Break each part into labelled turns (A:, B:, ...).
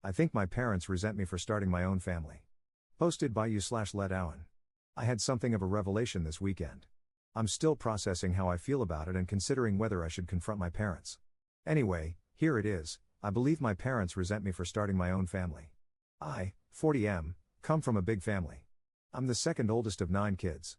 A: I think my parents resent me for starting my own family. Posted by you/let Owen. I had something of a revelation this weekend. I'm still processing how I feel about it and considering whether I should confront my parents. Anyway, here it is. I believe my parents resent me for starting my own family. I, 40M, come from a big family. I'm the second oldest of 9 kids.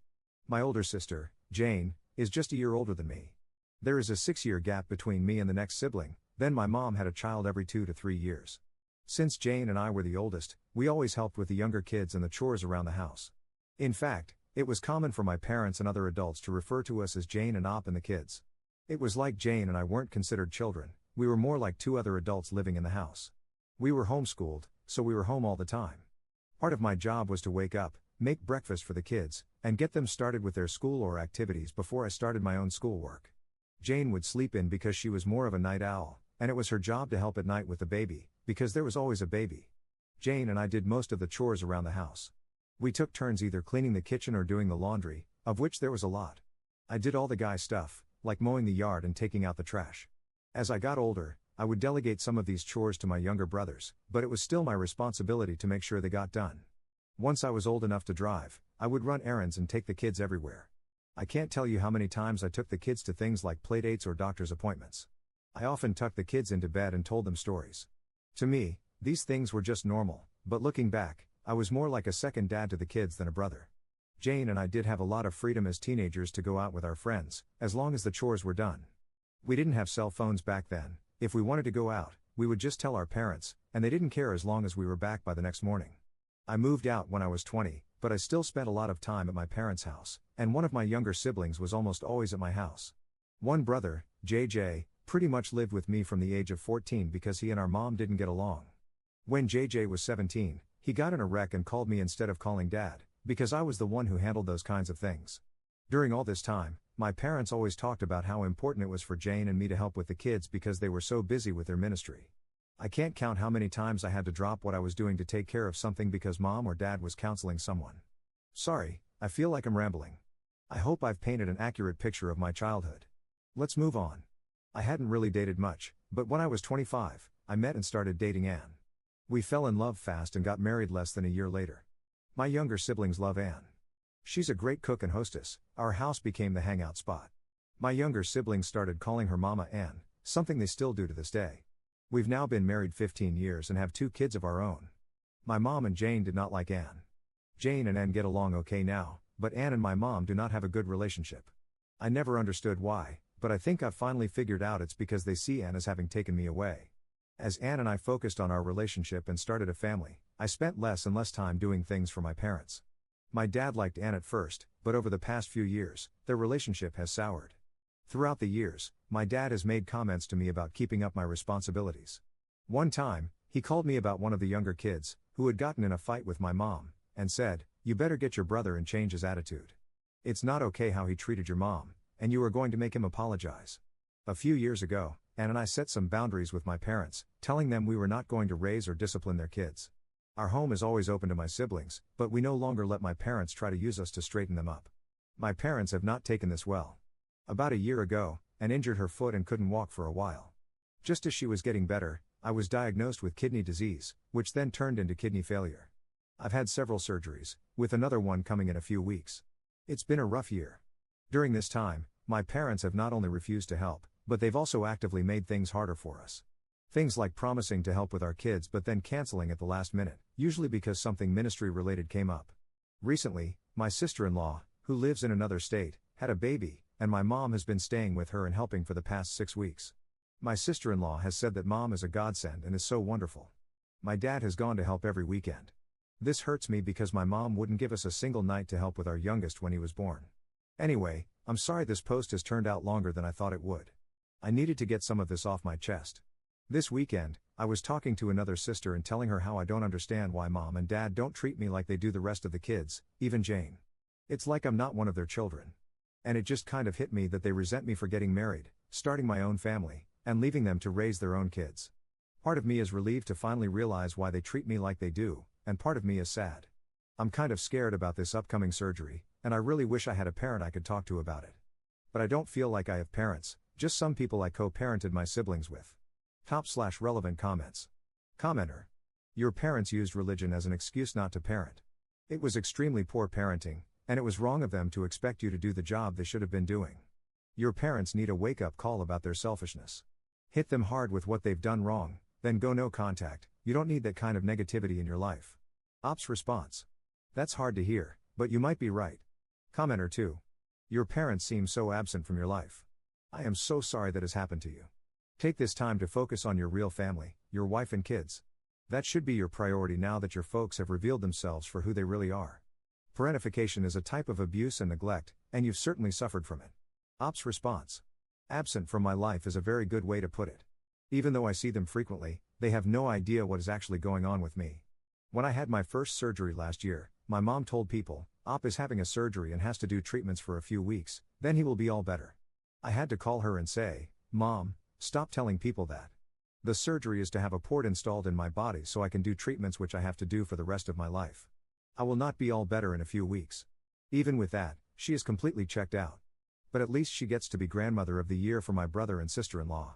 A: My older sister, Jane, is just a year older than me. There is a 6-year gap between me and the next sibling, then my mom had a child every 2 to 3 years. Since Jane and I were the oldest, we always helped with the younger kids and the chores around the house. In fact, it was common for my parents and other adults to refer to us as Jane and Op and the kids. It was like Jane and I weren't considered children, we were more like 2 other adults living in the house. We were homeschooled, so we were home all the time. Part of my job was to wake up, make breakfast for the kids, and get them started with their school or activities before I started my own schoolwork. Jane would sleep in because she was more of a night owl, and it was her job to help at night with the baby, because there was always a baby. Jane and I did most of the chores around the house. We took turns either cleaning the kitchen or doing the laundry, of which there was a lot. I did all the guy stuff, like mowing the yard and taking out the trash. As I got older, I would delegate some of these chores to my younger brothers, but it was still my responsibility to make sure they got done. Once I was old enough to drive, I would run errands and take the kids everywhere. I can't tell you how many times I took the kids to things like playdates or doctor's appointments. I often tucked the kids into bed and told them stories. To me, these things were just normal, but looking back, I was more like a second dad to the kids than a brother. Jane and I did have a lot of freedom as teenagers to go out with our friends, as long as the chores were done. We didn't have cell phones back then. If we wanted to go out, we would just tell our parents, and they didn't care as long as we were back by the next morning. I moved out when I was 20, but I still spent a lot of time at my parents' house, and one of my younger siblings was almost always at my house. One brother, JJ, pretty much lived with me from the age of 14 because he and our mom didn't get along. When JJ was 17, he got in a wreck and called me instead of calling Dad, because I was the one who handled those kinds of things. During all this time, my parents always talked about how important it was for Jane and me to help with the kids because they were so busy with their ministry. I can't count how many times I had to drop what I was doing to take care of something because Mom or Dad was counseling someone. Sorry, I feel like I'm rambling. I hope I've painted an accurate picture of my childhood. Let's move on. I hadn't really dated much, but when I was 25, I met and started dating Anne. We fell in love fast and got married less than a year later. My younger siblings love Anne. She's a great cook and hostess. Our house became the hangout spot. My younger siblings started calling her Mama Anne, something they still do to this day. We've now been married 15 years and have 2 kids of our own. My mom and Jane did not like Anne. Jane and Anne get along okay now, but Anne and my mom do not have a good relationship. I never understood why, but I think I've finally figured out it's because they see Anne as having taken me away. As Anne and I focused on our relationship and started a family, I spent less and less time doing things for my parents. My dad liked Anne at first, but over the past few years, their relationship has soured. Throughout the years, my dad has made comments to me about keeping up my responsibilities. One time, he called me about one of the younger kids, who had gotten in a fight with my mom, and said, "You better get your brother and change his attitude. It's not okay how he treated your mom, and you are going to make him apologize." A few years ago, Anne and I set some boundaries with my parents, telling them we were not going to raise or discipline their kids. Our home is always open to my siblings, but we no longer let my parents try to use us to straighten them up. My parents have not taken this well. About a year ago, Anne injured her foot and couldn't walk for a while. Just as she was getting better, I was diagnosed with kidney disease, which then turned into kidney failure. I've had several surgeries, with another one coming in a few weeks. It's been a rough year. During this time, my parents have not only refused to help, but they've also actively made things harder for us. Things like promising to help with our kids but then canceling at the last minute, usually because something ministry-related came up. Recently, my sister-in-law, who lives in another state, had a baby, and my mom has been staying with her and helping for the past 6 weeks. My sister-in-law has said that Mom is a godsend and is so wonderful. My dad has gone to help every weekend. This hurts me because my mom wouldn't give us a single night to help with our youngest when he was born. Anyway, I'm sorry this post has turned out longer than I thought it would. I needed to get some of this off my chest. This weekend, I was talking to another sister and telling her how I don't understand why Mom and Dad don't treat me like they do the rest of the kids, even Jane. It's like I'm not one of their children. And it just kind of hit me that they resent me for getting married, starting my own family, and leaving them to raise their own kids. Part of me is relieved to finally realize why they treat me like they do, and part of me is sad. I'm kind of scared about this upcoming surgery, and I really wish I had a parent I could talk to about it. But I don't feel like I have parents, just some people I co-parented my siblings with. /relevant comments. Commenter. Your parents used religion as an excuse not to parent. It was extremely poor parenting, and it was wrong of them to expect you to do the job they should have been doing. Your parents need a wake-up call about their selfishness. Hit them hard with what they've done wrong, then go no contact. You don't need that kind of negativity in your life. Ops response. That's hard to hear, but you might be right. Commenter 2. Your parents seem so absent from your life. I am so sorry that has happened to you. Take this time to focus on your real family, your wife and kids. That should be your priority now that your folks have revealed themselves for who they really are. Parentification is a type of abuse and neglect, and you've certainly suffered from it. Ops response. Absent from my life is a very good way to put it. Even though I see them frequently, they have no idea what is actually going on with me. When I had my first surgery last year, my mom told people, Op is having a surgery and has to do treatments for a few weeks, then he will be all better. I had to call her and say, Mom, stop telling people that. The surgery is to have a port installed in my body so I can do treatments which I have to do for the rest of my life. I will not be all better in a few weeks. Even with that, she is completely checked out. But at least she gets to be grandmother of the year for my brother and sister-in-law.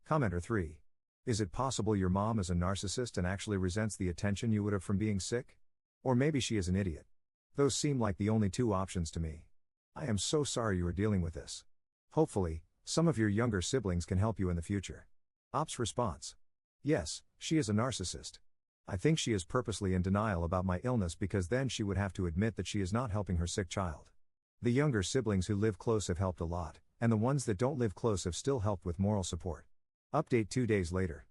A: Commenter 3. Is it possible your mom is a narcissist and actually resents the attention you would have from being sick? Or maybe she is an idiot. Those seem like the only two options to me. I am so sorry you are dealing with this. Hopefully, some of your younger siblings can help you in the future. Ops response. Yes, she is a narcissist. I think she is purposely in denial about my illness because then she would have to admit that she is not helping her sick child. The younger siblings who live close have helped a lot, and the ones that don't live close have still helped with moral support. Update 2 days later.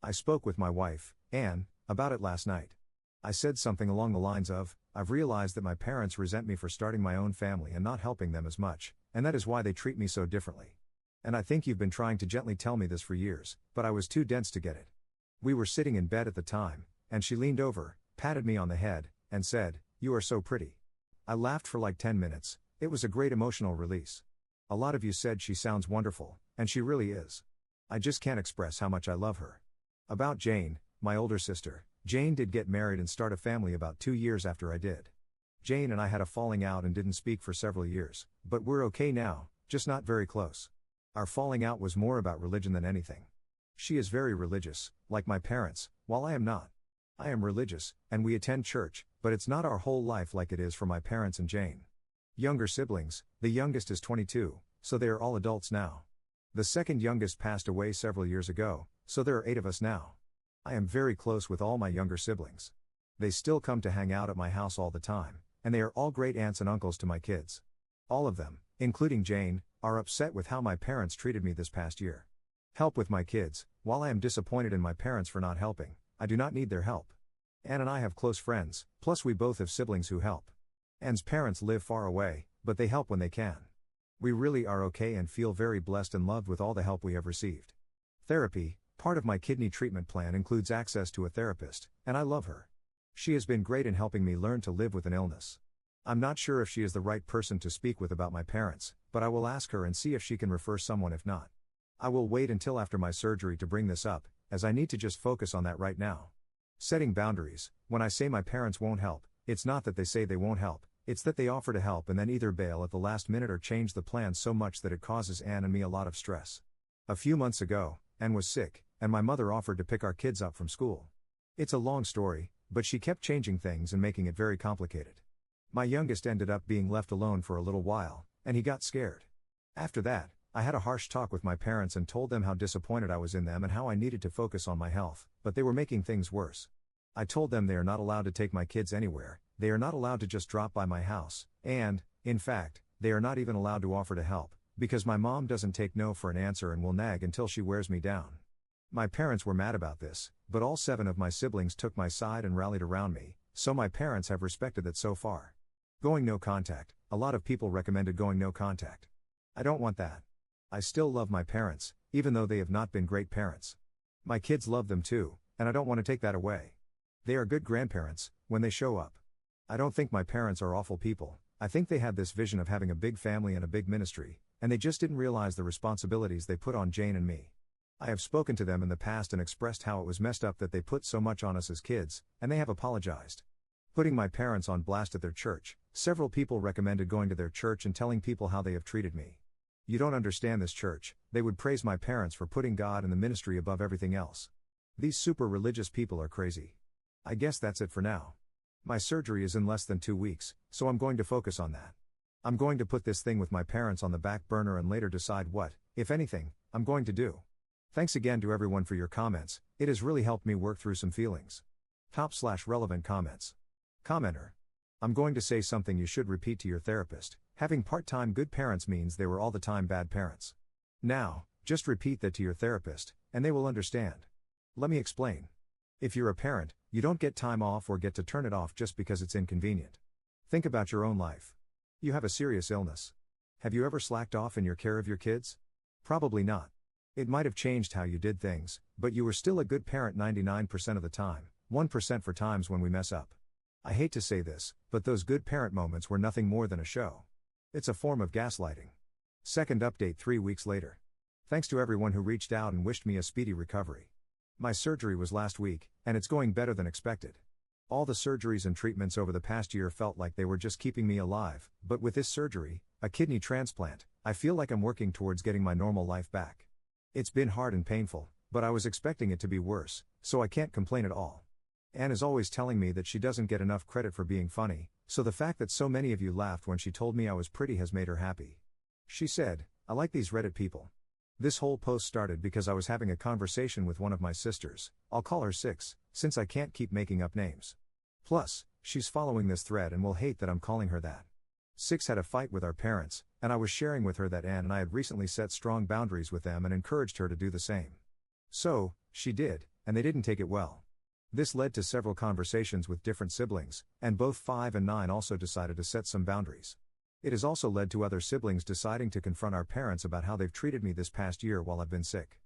A: I spoke with my wife, Anne, about it last night. I said something along the lines of, I've realized that my parents resent me for starting my own family and not helping them as much, and that is why they treat me so differently. And I think you've been trying to gently tell me this for years, but I was too dense to get it. We were sitting in bed at the time, and she leaned over, patted me on the head, and said, You are so pretty. I laughed for like 10 minutes. It was a great emotional release. A lot of you said she sounds wonderful, and she really is. I just can't express how much I love her. About Jane, my older sister, Jane did get married and start a family about 2 years after I did. Jane and I had a falling out and didn't speak for several years, but we're okay now, just not very close. Our falling out was more about religion than anything. She is very religious, like my parents, while I am not. I am religious, and we attend church, but it's not our whole life like it is for my parents and Jane. Younger siblings, the youngest is 22, so they are all adults now. The second youngest passed away several years ago, so there are 8 of us now. I am very close with all my younger siblings. They still come to hang out at my house all the time, and they are all great aunts and uncles to my kids. All of them, including Jane, are upset with how my parents treated me this past year. Help with my kids. While I am disappointed in my parents for not helping, I do not need their help. Anne and I have close friends, plus we both have siblings who help. Anne's parents live far away, but they help when they can. We really are okay and feel very blessed and loved with all the help we have received. Therapy, part of my kidney treatment plan includes access to a therapist, and I love her. She has been great in helping me learn to live with an illness. I'm not sure if she is the right person to speak with about my parents, but I will ask her and see if she can refer someone if not. I will wait until after my surgery to bring this up, as I need to just focus on that right now. Setting boundaries. When I say my parents won't help, it's not that they say they won't help, it's that they offer to help and then either bail at the last minute or change the plan so much that it causes Anne and me a lot of stress. A few months ago, Anne was sick, and my mother offered to pick our kids up from school. It's a long story, but she kept changing things and making it very complicated. My youngest ended up being left alone for a little while, and he got scared. After that, I had a harsh talk with my parents and told them how disappointed I was in them and how I needed to focus on my health, but they were making things worse. I told them they are not allowed to take my kids anywhere, they are not allowed to just drop by my house, and, in fact, they are not even allowed to offer to help, because my mom doesn't take no for an answer and will nag until she wears me down. My parents were mad about this, but all 7 of my siblings took my side and rallied around me, so my parents have respected that so far. Going no contact. A lot of people recommended going no contact. I don't want that. I still love my parents, even though they have not been great parents. My kids love them too, and I don't want to take that away. They are good grandparents, when they show up. I don't think my parents are awful people. I think they had this vision of having a big family and a big ministry, and they just didn't realize the responsibilities they put on Jane and me. I have spoken to them in the past and expressed how it was messed up that they put so much on us as kids, and they have apologized. Putting my parents on blast at their church, several people recommended going to their church and telling people how they have treated me. You don't understand this church. They would praise my parents for putting God and the ministry above everything else. These super religious people are crazy. I guess that's it for now. My surgery is in less than 2 weeks, so I'm going to focus on that. I'm going to put this thing with my parents on the back burner and later decide what, if anything, I'm going to do. Thanks again to everyone for your comments, it has really helped me work through some feelings. Top/relevant comments. Commenter. I'm going to say something you should repeat to your therapist. Having part-time good parents means they were all the time bad parents. Now, just repeat that to your therapist, and they will understand. Let me explain. If you're a parent, you don't get time off or get to turn it off just because it's inconvenient. Think about your own life. You have a serious illness. Have you ever slacked off in your care of your kids? Probably not. It might have changed how you did things, but you were still a good parent 99% of the time, 1% for times when we mess up. I hate to say this, but those good parent moments were nothing more than a show. It's a form of gaslighting. Second update 3 weeks later. Thanks to everyone who reached out and wished me a speedy recovery. My surgery was last week, and it's going better than expected. All the surgeries and treatments over the past year felt like they were just keeping me alive, but with this surgery, a kidney transplant, I feel like I'm working towards getting my normal life back. It's been hard and painful, but I was expecting it to be worse, so I can't complain at all. Anne is always telling me that she doesn't get enough credit for being funny, so the fact that so many of you laughed when she told me I was pretty has made her happy. She said, "I like these Reddit people." This whole post started because I was having a conversation with one of my sisters, I'll call her Six, since I can't keep making up names. Plus, she's following this thread and will hate that I'm calling her that. Six had a fight with our parents, and I was sharing with her that Anne and I had recently set strong boundaries with them and encouraged her to do the same. So, she did, and they didn't take it well. This led to several conversations with different siblings, and both 5 and 9 also decided to set some boundaries. It has also led to other siblings deciding to confront our parents about how they've treated me this past year while I've been sick.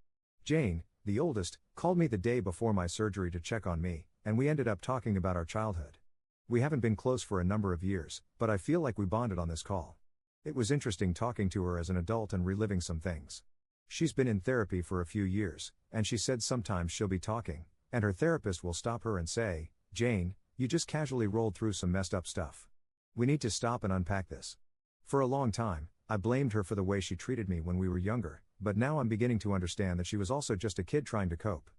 A: Jane, the oldest, called me the day before my surgery to check on me, and we ended up talking about our childhood. We haven't been close for a number of years, but I feel like we bonded on this call. It was interesting talking to her as an adult and reliving some things. She's been in therapy for a few years, and she said sometimes she'll be talking, and her therapist will stop her and say, "Jane, you just casually rolled through some messed up stuff. We need to stop and unpack this." For a long time, I blamed her for the way she treated me when we were younger, but now I'm beginning to understand that she was also just a kid trying to cope.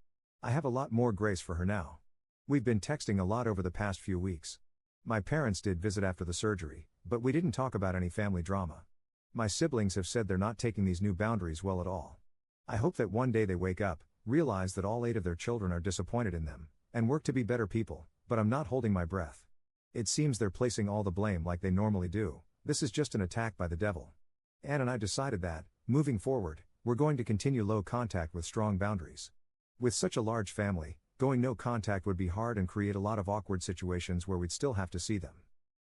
A: I have a lot more grace for her now. We've been texting a lot over the past few weeks. My parents did visit after the surgery, but we didn't talk about any family drama. My siblings have said they're not taking these new boundaries well at all. I hope that one day they wake up, realize that all 8 of their children are disappointed in them, and work to be better people, but I'm not holding my breath. It seems they're placing all the blame like they normally do. This is just an attack by the devil. Anne and I decided that, moving forward, we're going to continue low contact with strong boundaries. With such a large family, going no contact would be hard and create a lot of awkward situations where we'd still have to see them.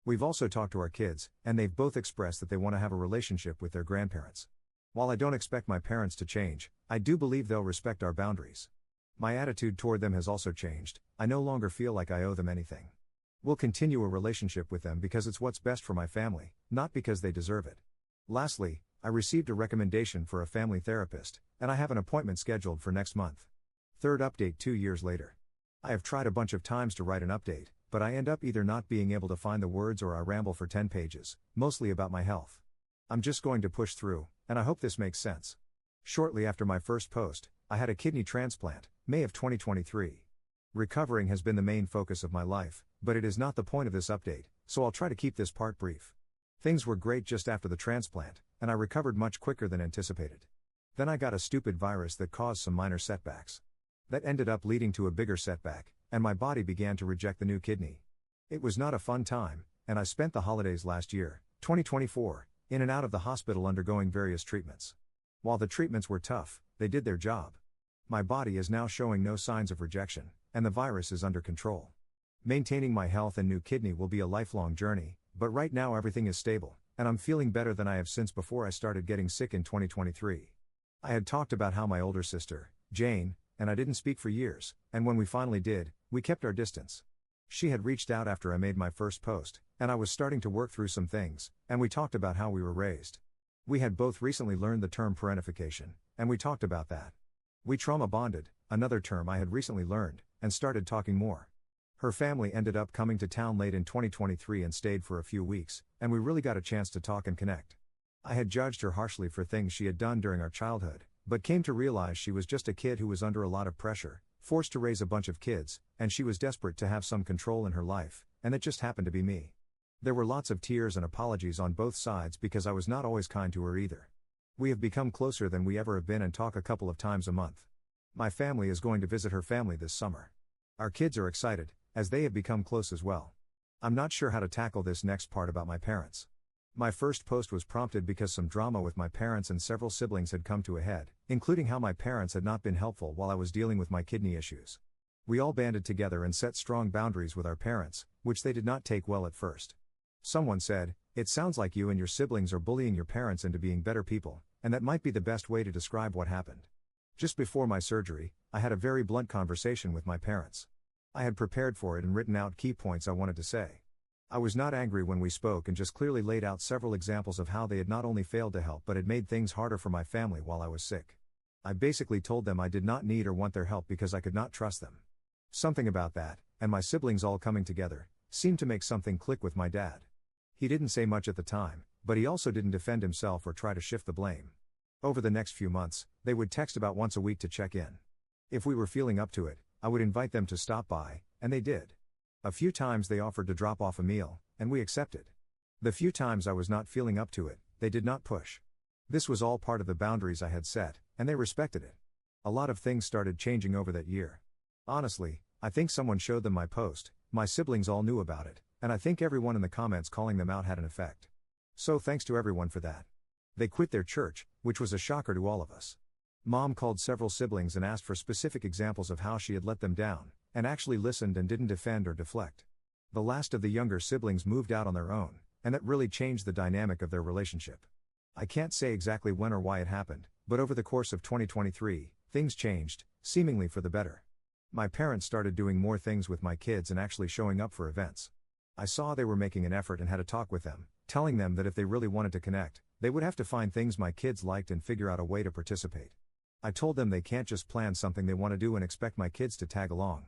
A: We've also talked to our kids, and they've both expressed that they want to have a relationship with their grandparents. While I don't expect my parents to change, I do believe they'll respect our boundaries. My attitude toward them has also changed. I no longer feel like I owe them anything. We'll continue a relationship with them because it's what's best for my family, not because they deserve it. Lastly, I received a recommendation for a family therapist, and I have an appointment scheduled for next month. Third update 2 years later. I have tried a bunch of times to write an update, but I end up either not being able to find the words or I ramble for 10 pages, mostly about my health. I'm just going to push through, and I hope this makes sense. Shortly after my first post, I had a kidney transplant, May of 2023. Recovering has been the main focus of my life, but it is not the point of this update, so I'll try to keep this part brief. Things were great just after the transplant, and I recovered much quicker than anticipated. Then I got a stupid virus that caused some minor setbacks. That ended up leading to a bigger setback, and my body began to reject the new kidney. It was not a fun time, and I spent the holidays last year, 2024, in and out of the hospital undergoing various treatments. While the treatments were tough, they did their job. My body is now showing no signs of rejection, and the virus is under control. Maintaining my health and new kidney will be a lifelong journey, but right now everything is stable, and I'm feeling better than I have since before I started getting sick in 2023. I had talked about how my older sister, Jane, and I didn't speak for years, and when we finally did, we kept our distance. She had reached out after I made my first post, and I was starting to work through some things, and we talked about how we were raised. We had both recently learned the term parentification, and we talked about that. We trauma bonded, another term I had recently learned, and started talking more. Her family ended up coming to town late in 2023 and stayed for a few weeks, and we really got a chance to talk and connect. I had judged her harshly for things she had done during our childhood, but came to realize she was just a kid who was under a lot of pressure, forced to raise a bunch of kids, and she was desperate to have some control in her life, and it just happened to be me. There were lots of tears and apologies on both sides because I was not always kind to her either. We have become closer than we ever have been and talk a couple of times a month. My family is going to visit her family this summer. Our kids are excited, as they have become close as well. I'm not sure how to tackle this next part about my parents. My first post was prompted because some drama with my parents and several siblings had come to a head, including how my parents had not been helpful while I was dealing with my kidney issues. We all banded together and set strong boundaries with our parents, which they did not take well at first. Someone said, "It sounds like you and your siblings are bullying your parents into being better people, and that might be the best way to describe what happened." Just before my surgery, I had a very blunt conversation with my parents. I had prepared for it and written out key points I wanted to say. I was not angry when we spoke and just clearly laid out several examples of how they had not only failed to help but had made things harder for my family while I was sick. I basically told them I did not need or want their help because I could not trust them. Something about that, and my siblings all coming together, seemed to make something click with my dad. He didn't say much at the time, but he also didn't defend himself or try to shift the blame. Over the next few months, they would text about once a week to check in. If we were feeling up to it, I would invite them to stop by, and they did. A few times they offered to drop off a meal, and we accepted. The few times I was not feeling up to it, they did not push. This was all part of the boundaries I had set, and they respected it. A lot of things started changing over that year. Honestly, I think someone showed them my post, my siblings all knew about it, and I think everyone in the comments calling them out had an effect. So thanks to everyone for that. They quit their church, which was a shocker to all of us. Mom called several siblings and asked for specific examples of how she had let them down, and actually listened and didn't defend or deflect. The last of the younger siblings moved out on their own, and that really changed the dynamic of their relationship. I can't say exactly when or why it happened, but over the course of 2023, things changed, seemingly for the better. My parents started doing more things with my kids and actually showing up for events. I saw they were making an effort and had a talk with them, telling them that if they really wanted to connect, they would have to find things my kids liked and figure out a way to participate. I told them they can't just plan something they want to do and expect my kids to tag along.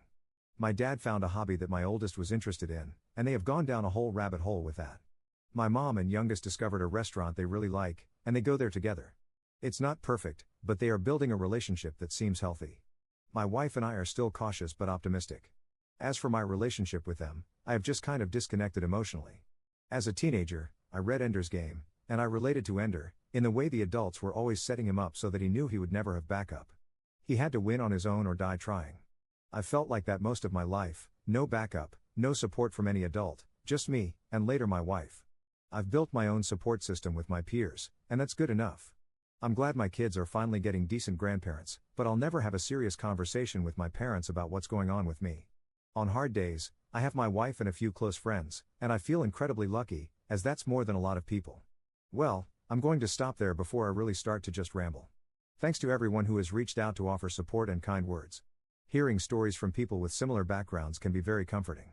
A: My dad found a hobby that my oldest was interested in, and they have gone down a whole rabbit hole with that. My mom and youngest discovered a restaurant they really like, and they go there together. It's not perfect, but they are building a relationship that seems healthy. My wife and I are still cautious but optimistic. As for my relationship with them, I have just kind of disconnected emotionally. As a teenager, I read Ender's Game, and I related to Ender, in the way the adults were always setting him up so that he knew he would never have backup. He had to win on his own or die trying. I felt like that most of my life, no backup, no support from any adult, just me, and later my wife. I've built my own support system with my peers, and that's good enough. I'm glad my kids are finally getting decent grandparents, but I'll never have a serious conversation with my parents about what's going on with me. On hard days, I have my wife and a few close friends, and I feel incredibly lucky, as that's more than a lot of people. Well, I'm going to stop there before I really start to just ramble. Thanks to everyone who has reached out to offer support and kind words. Hearing stories from people with similar backgrounds can be very comforting.